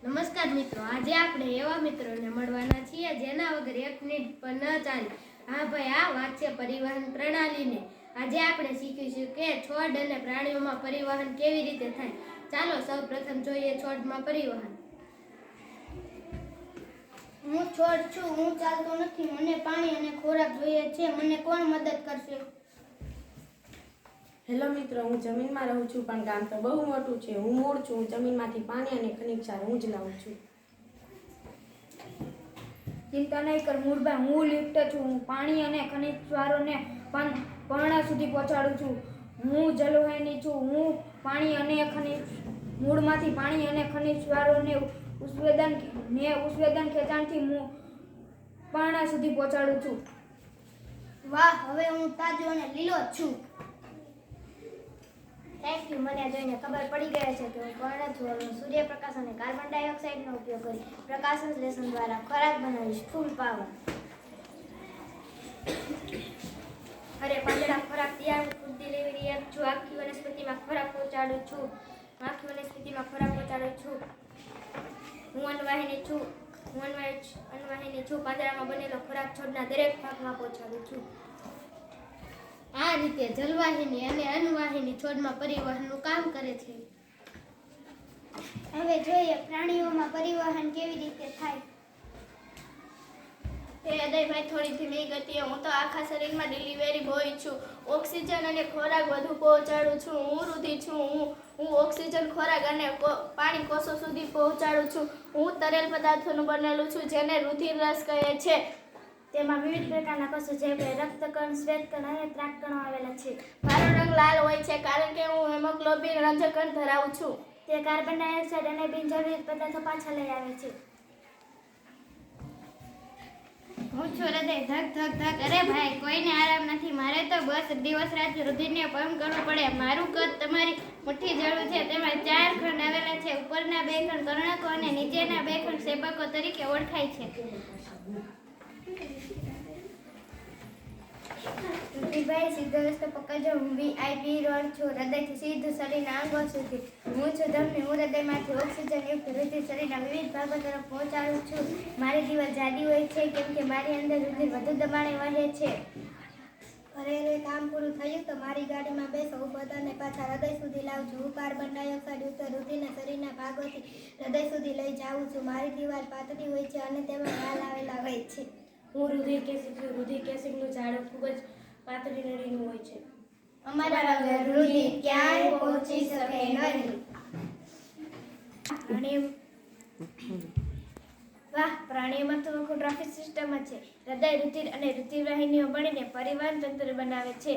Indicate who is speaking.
Speaker 1: નમસ્કાર મિત્રો, આજે આપણે એવા મિત્રોને મળવાના છીએ જેના વગર એક મિનિટ પણ ન ચાલે. હા ભાઈ, આ વાત છે પરિવહન પ્રણાલીને. આજે આપણે શીખીશું કે છોડ અને પ્રાણીઓમાં પરિવહન કેવી રીતે થાય. ચાલો સૌ પ્રથમ જોઈએ છોડમાં પરિવહન.
Speaker 2: હું છોડ છું, હું ચાલતો નથી. મને પાણી અને ખોરાક જોઈએ છે. મને કોણ મદદ કરશે?
Speaker 3: હેલો મિત્રો, હું જમીનમાં રહું છું, પણ ગામ તો બહુ મોટું છે. હું મૂળ છું, જમીનમાંથી પાણી અને ખનિજ ક્ષાર હું જ લાવું છું.
Speaker 4: ચિંતા નહીં કર મૂળભાઈ, હું લિફ્ટ છું. હું પાણી અને ખનિજ ક્ષારોને પર્ણ સુધી પહોંચાડું છું. હું જલવાહિની છું. હું પાણી અને ખનિજ મૂળમાંથી પાણી અને ખનિજ ક્ષારોને ઉત્સેદન ખેંચાણથી પર્ણ સુધી પહોંચાડું છું.
Speaker 2: વાહ, હવે હું તાજો અને લીલો છું.
Speaker 5: Thank you. મને જોઈને ખબર પડી ગઈ છે કે હું પર્ણ છું. હવે સૂર્યપ્રકાશ અને કાર્બન ડાયોક્સાઇડનો ઉપયોગ કરી પ્રકાશ સંશ્લેષણ દ્વારા ખોરાક બનાવીશ. ફૂલ પાવર. અરે પાંદડા, ખોરાક તૈયાર. ફૂડ ડિલિવરી એપ છું. આખી વનસ્પતિમાં ખોરાક પહોંચાડું છું. હું અન્નવાહિની છું. પાંદડામાં બનેલો ખોરાક છોડના દરેક ભાગમાં પહોંચાડું છું.
Speaker 1: આ રીતે જલવાહિની અને અન્નવાહિની છોડમાં પરિવહનનું કામ કરે છે.
Speaker 2: હવે જોઈએ પ્રાણીઓમાં પરિવહન કેવી રીતે થાય.
Speaker 5: હૃદયભાઈ, થોડી ધીમી ગતિએ. હું તો આખા શરીરમાં ડિલિવરી બોય છું. ઓક્સિજન અને ખોરાક બધું પહોંચાડું છું. હું રુધિર છું. હું ઓક્સિજન, ખોરાક અને પાણી કોષો સુધી પહોંચાડું છું. હું તરેલ પદાર્થોનું બનેલું છું, જેને રુધિર રસ કહે છે. તેમાં વિવિધ પ્રકારના કોષો જેમ કે રક્તકણ, શ્વેતકણ અને ત્રાકકણો આવેલા છે. મારો રંગ લાલ હોય છે કારણ કે હું હેમોગ્લોબિન રંજકણ ધરાવું છું. તે કાર્બન ડાયોક્સાઇડ અને બિનજરૂરી પદાર્થો પાછા લઈ આવે છે.
Speaker 1: હું છું હૃદય, ધક ધક ધક. અરે ભાઈ, કોઈને આરામ નથી. મારે તો બસ દિવસ રાત રુધિરને પંપ કરવું પડે. મારું કદ તમારી મુઠ્ઠી જેટલું છે. તેમાં 4 ખંડ આવેલા છે. ઉપરના 2 ખંડ કર્ણકો અને નીચેના 2 ખંડ સેબકો તરીકે ઓળખાય છે.
Speaker 5: રુધિરભાઈ, સીધો રસ્તો પકડજો. હું VIP રોડ છું. હૃદયથી સીધું શરીરના અંગો સુધી. હું છું ધમની. હું હૃદયમાંથી ઓક્સિજનયુક્ત રુધિર શરીરના વિવિધ ભાગો તરફ પહોંચાડું છું. મારી દીવાલ જાડી હોય છે કેમ કે મારી અંદર રુધિર વધુ દબાણે વહે છે.
Speaker 2: અરે કામ પૂરું થયું તો મારી ગાડીમાં બેસો. હું બધાને પાછા હૃદય સુધી લાવું છું. હું કાર્બન ડાયોક્સાઇડ યુક્ત રુધિરને શરીરના ભાગોથી હૃદય સુધી લઈ જાઉં છું. મારી દીવાલ પાતળી હોય છે અને તેમાં વાલ આવેલા હોય છે.
Speaker 3: હું રુધિર કેસિક છું. રુધિર કેસિકનું ઝાડું ખૂબ જ પાતળી નળીનું હોય છે.
Speaker 2: અમારા વગર રુધિર ક્યાંય પહોંચી શકે નહીં.
Speaker 5: વાહ, પ્રાણીઓમાં તો આખું ટ્રાફિક સિસ્ટમ જ છે. હૃદય, રુધિર અને રુધિરવાહિનીઓ મળીને પરિવહન તંત્ર બનાવે છે.